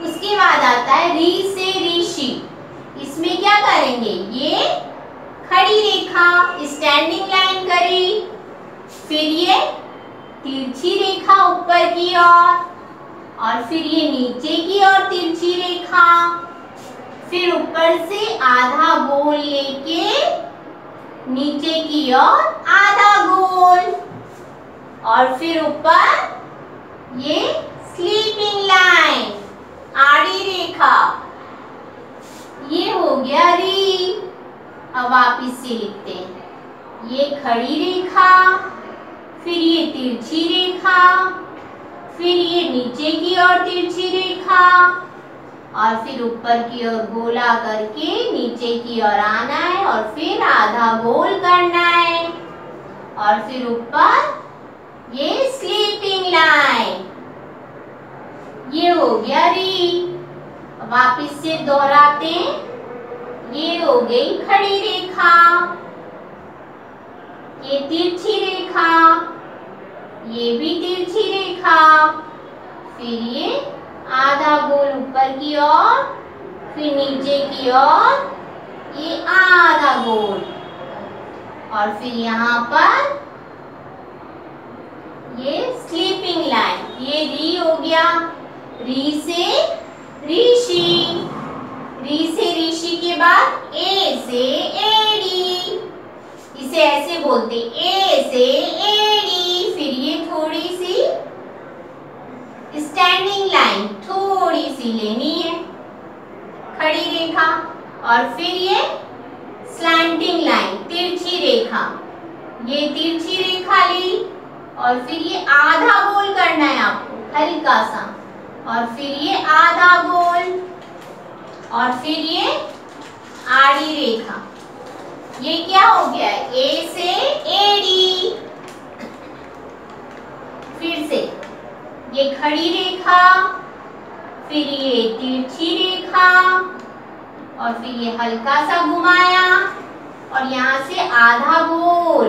उसके बाद आता है री से ऋषि। इसमें क्या करेंगे, ये खड़ी रेखा स्टैंडिंग लाइन करी, फिर ये तिरछी रेखा ऊपर की और फिर ये नीचे की ओर तिरछी रेखा, फिर ऊपर से आधा गोल लेके नीचे की ओर आधा गोल, और फिर ऊपर ये स्लीपिंग लाइन आड़ी रेखा। ये हो गया री। अब आप इसे लिखते हैं, ये खड़ी रेखा, फिर ये तिरछी रेखा, फिर ये नीचे की ओर तिरछी रेखा, और फिर ऊपर की ओर गोला करके नीचे की ओर आना है और फिर आधा गोल करना है, और फिर ऊपर ये स्लीपिंग लाइन। ये हो गया री। अब वापिस से दोहराते हैं, ये हो गई खड़ी रेखा, ये तिरछी रेखा, ये भी तिरछी रेखा, फिर ये आधा गोल ऊपर की ओर, फिर नीचे की ओर ये आधा गोल, और फिर यहाँ पर ये स्लीपिंग लाइन। ये री हो गया। री से ऋषि, री से ऋषि के बाद ए से एड़ी, इसे ऐसे बोलते ए से एड़ी। फिर ये थोड़ी सी स्टैंडिंग लाइन थोड़ी सी लेनी है, खड़ी रेखा, और फिर ये स्लैंटिंग लाइन तिरछी रेखा, ये तिरछी रेखा ली, और फिर ये आधा गोल करना है आपको हल्का सा, और फिर ये आधा गोल, और फिर ये आड़ी रेखा। ये क्या हो गया है, ए से एडी। फिर से ये खड़ी रेखा, फिर ये तिरछी रेखा, और फिर ये हल्का सा घुमाया, और यहाँ से आधा गोल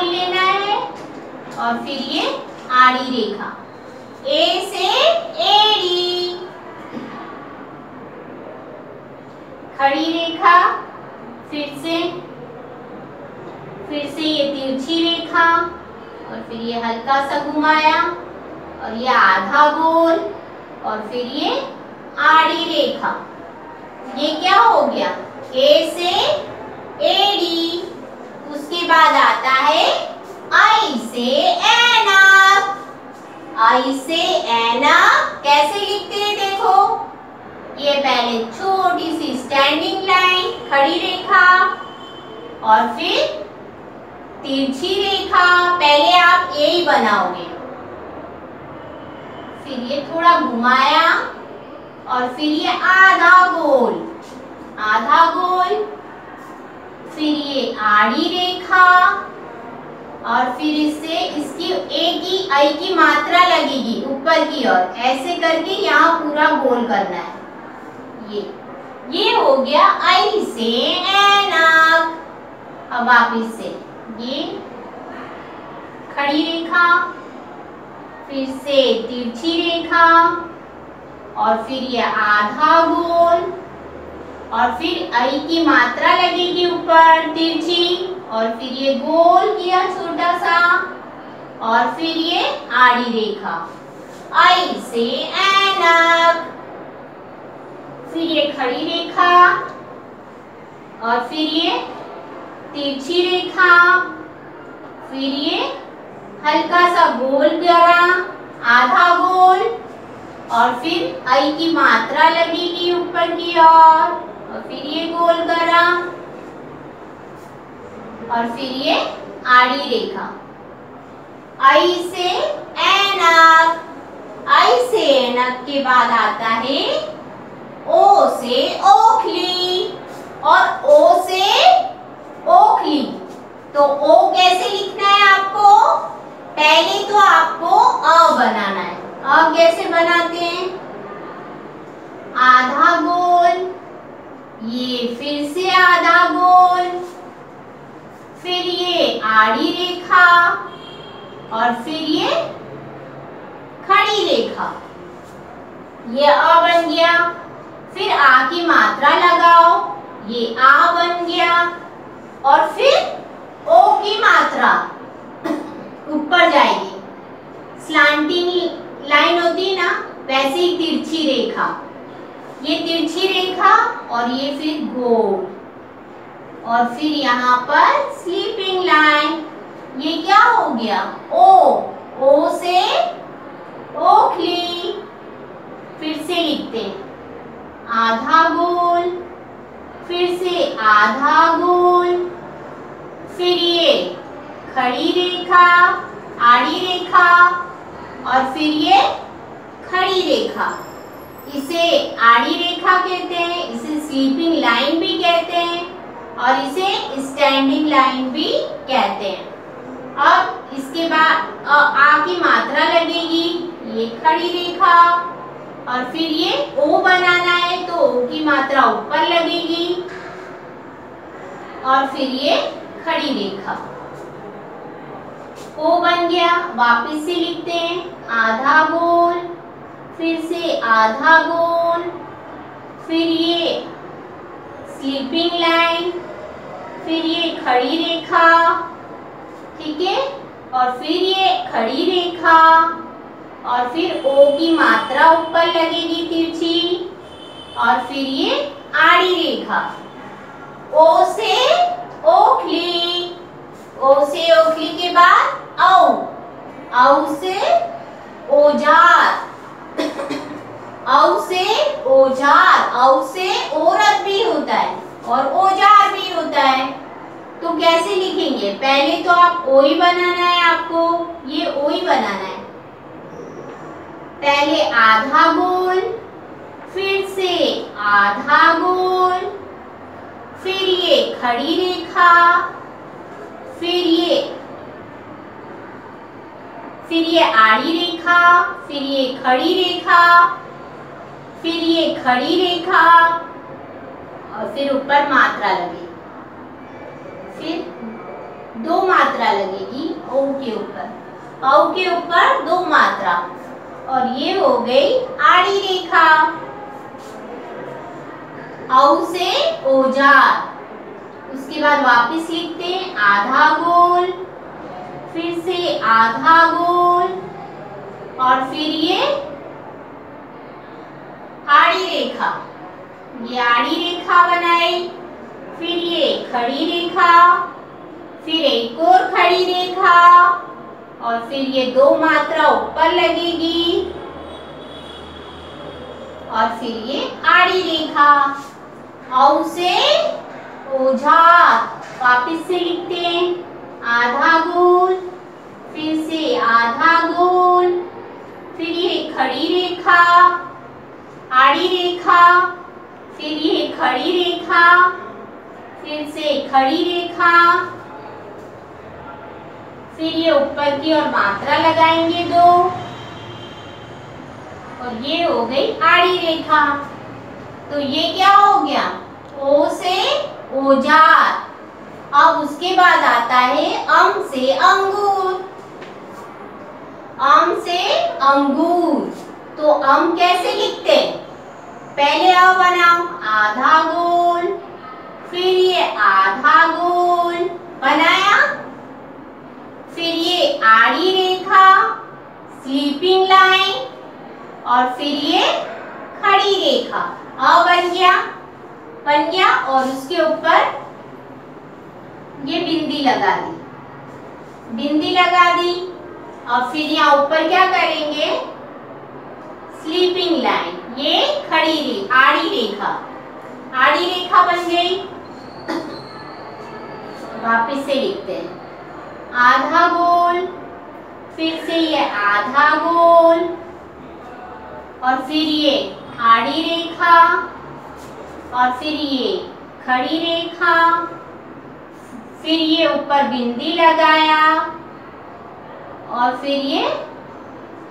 लेना है, और फिर ये आड़ी रेखा ए से एडी, खड़ी रेखा, फिर से ये तिरछी रेखा, और फिर ये हल्का सा घुमाया, और ये आधा गोल, और फिर ये आड़ी रेखा। ये क्या हो गया, ए से एडी। उसके बाद आता है आई से ऐनक। आई से ऐनक कैसे लिखते हैं, देखो, ये पहले छोटी सी स्टैंडिंग लाइन खड़ी रेखा, और फिर तिरछी रेखा। पहले आप ए ही बनाओगे, फिर ये थोड़ा घुमाया, और फिर ये आधा गोल, फिर ये आड़ी रेखा, और फिर इसकी आई की मात्रा लगेगी ऊपर की ओर, ऐसे करके यहाँ पूरा गोल करना है। ये हो गया आई से ऐनक। अब आप इससे ये खड़ी रेखा, फिर से तिरछी रेखा, और फिर ये आधा गोल, और फिर आई की मात्रा लगेगी ऊपर तिरछी, और फिर ये गोल किया छोटा सा, और फिर ये आड़ी रेखा आई से ऐनक। फिर ये खड़ी रेखा, और फिर ये तिरछी रेखा, फिर ये हल्का सा गोल करा, आधा गोल, और फिर आई की मात्रा लगेगी ऊपर की ओर, और फिर ये गोल करा, और फिर ये आड़ी रेखा आई से ऐनक। आई से ऐनक के बाद आता है ओ से ओखली और ओ से ओखली। तो ओ कैसे लिखना है आपको? पहले तो आपको अ बनाना है। अ कैसे बनाते हैं? आधा गोल, ये फिर से आधा गोल, फिर ये आड़ी रेखा और फिर ये खड़ी रेखा। ये अ बन गया। फिर आ की मात्रा लगाओ, ये आ बन गया। और फिर ओ की मात्रा ऊपर जाएगी। स्लांटिंग लाइन होती है ना, वैसे ही तिरछी रेखा। ये तिरछी रेखा और ये फिर गोल और फिर यहाँ पर स्लीपिंग लाइन। ये क्या हो गया? ओ। ओ से ओखली। फिर से लिखते हैं आधा गोल, फिर से आधा गोल, फिर ये खड़ी रेखा, आड़ी रेखा और फिर ये खड़ी रेखा। इसे आड़ी रेखा कहते हैं, इसे स्लीपिंग लाइन भी कहते हैं और इसे स्टैंडिंग लाइन भी कहते हैं। अब इसके बाद आ की मात्रा लगेगी, ये खड़ी रेखा और फिर ये ओ बनाना है तो ओ की मात्रा ऊपर लगेगी और फिर ये खड़ी रेखा। ओ बन गया। वापस से लिखते हैं आधा गोल, फिर से आधा गोल, फिर ये स्लीपिंग लाइन, फिर ये खड़ी रेखा, ठीक है, और फिर ये खड़ी रेखा और फिर ओ की मात्रा ऊपर लगेगी तिरछी और फिर ये आड़ी रेखा। ओ से ओखली, ओ से ओखली के बाद औ, औ से औजार, औ से औजार, औ से औरत भी होता है और औजार भी होता है। तो कैसे लिखेंगे? पहले तो आप ओ ही बनाना है, आपको ये ओ ही बनाना है। पहले आधा गोल, फिर से आधा गोल, फिर ये खड़ी रेखा, फिर ये आड़ी रेखा, फिर ये खड़ी रेखा, फिर ये खड़ी रेखा और फिर ऊपर मात्रा लगेगी। फिर दो मात्रा लगेगी ओ के ऊपर, औ के ऊपर दो मात्रा और ये हो गई आड़ी रेखा। औ से औजार। उसके बाद वापस लिखते हैं आधा गोल, फिर से आधा गोल और फिर ये आड़ी रेखा। ये आड़ी रेखा बनाई, फिर ये खड़ी रेखा, फिर एक और खड़ी रेखा और फिर ये दो मात्रा ऊपर लगेगी और फिर ये आड़ी रेखा। औ से औजार। वापिस से लिखते हैं आधा गोल, फिर से आधा गोल, फिर ये खड़ी रेखा, आड़ी रेखा, फिर ये खड़ी रेखा, फिर से खड़ी रेखा, फिर ये ऊपर की ओर मात्रा लगाएंगे दो और ये हो गई आड़ी रेखा। तो ये क्या हो गया? ओ से औजार। अब उसके बाद आता है अम से अंगूर। अम से अंगूर। तो अम कैसे लिखते हैं? पहले अ बनाओ, आधा गोल, फिर ये आधा गोल बनाया, फिर ये आड़ी रेखा, स्लीपिंग लाइन और फिर ये खड़ी रेखा। अ बन गया और उसके ऊपर ये बिंदी लगा दी, बिंदी लगा दी और फिर यहाँ ऊपर क्या करेंगे? स्लीपिंग लाइन, ये खड़ी रेखा, आड़ी रेखा, आड़ी रेखा बन गई। वापिस से लिखते हैं आधा गोल, फिर से ये आधा गोल और फिर ये आड़ी रेखा, और फिर ये खड़ी रेखा, फिर ये ऊपर बिंदी लगाया और फिर ये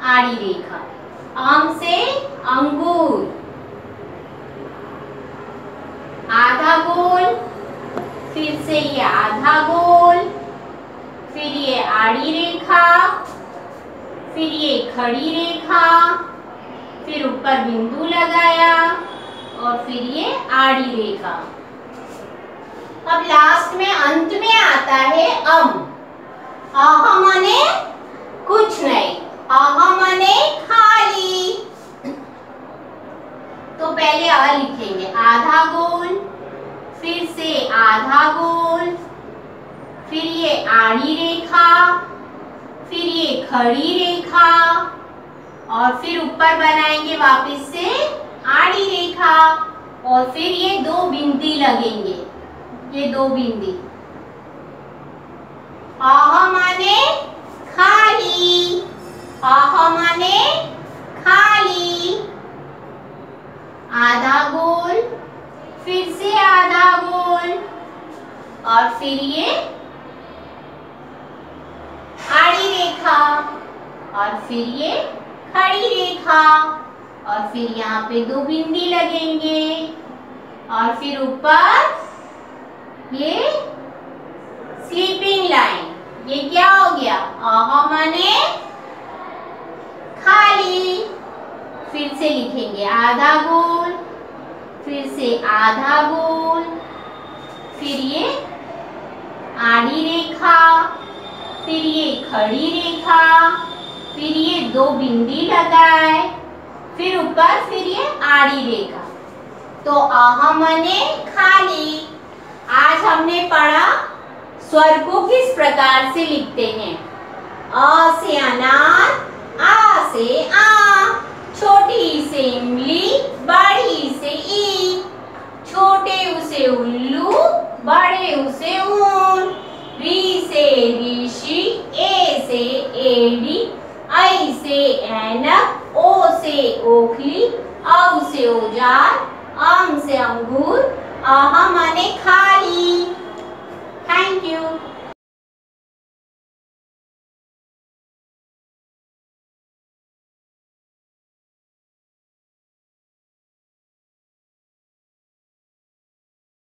आड़ी रेखा। आम से अंगूर, आधा गोल, फिर से ये आधा गोल, फिर ये आड़ी रेखा, फिर ये खड़ी रेखा, फिर ऊपर बिंदु लगाया और फिर ये आड़ी रेखा। अब लास्ट में अंत में आता है अम। अह माने कुछ नहीं, अह माने खाली। तो पहले अ लिखेंगे, आधा गोल, फिर से आधा गोल, फिर ये आड़ी रेखा, फिर ये खड़ी रेखा और फिर ऊपर बनाएंगे वापस से आड़ी रेखा और फिर ये दो बिंदी लगेंगे, ये दो बिंदी। आह माने खाली, आह माने खाली। आधा गोल, फिर से आधा गोल और फिर ये आड़ी रेखा और फिर ये खड़ी रेखा और फिर यहाँ पे दो बिंदी लगेंगे और फिर ऊपर ये स्लीपिंग लाइन। ये क्या हो गया, आहा माने खाली। फिर से लिखेंगे आधा गोल, फिर से आधा गोल, फिर ये आड़ी रेखा, फिर ये खड़ी रेखा, फिर ये दो बिंदी लगाए, फिर ऊपर फिर ये आड़ी रेखा। तो आहा माने खाली। आज हमने पढ़ा स्वर को किस प्रकार से लिखते हैं। अ से अनार, आ से आम, छोटी से इमली, बड़ी से ईंट, छोटे उसे उल्लू, बड़े उसे ऊन। री से ऋषि, ए से एड़ी, ऐ से ऐनक, ओ से ओखली, औ से औजार, आम से अंगूर, आहा माने खाली। Thank you.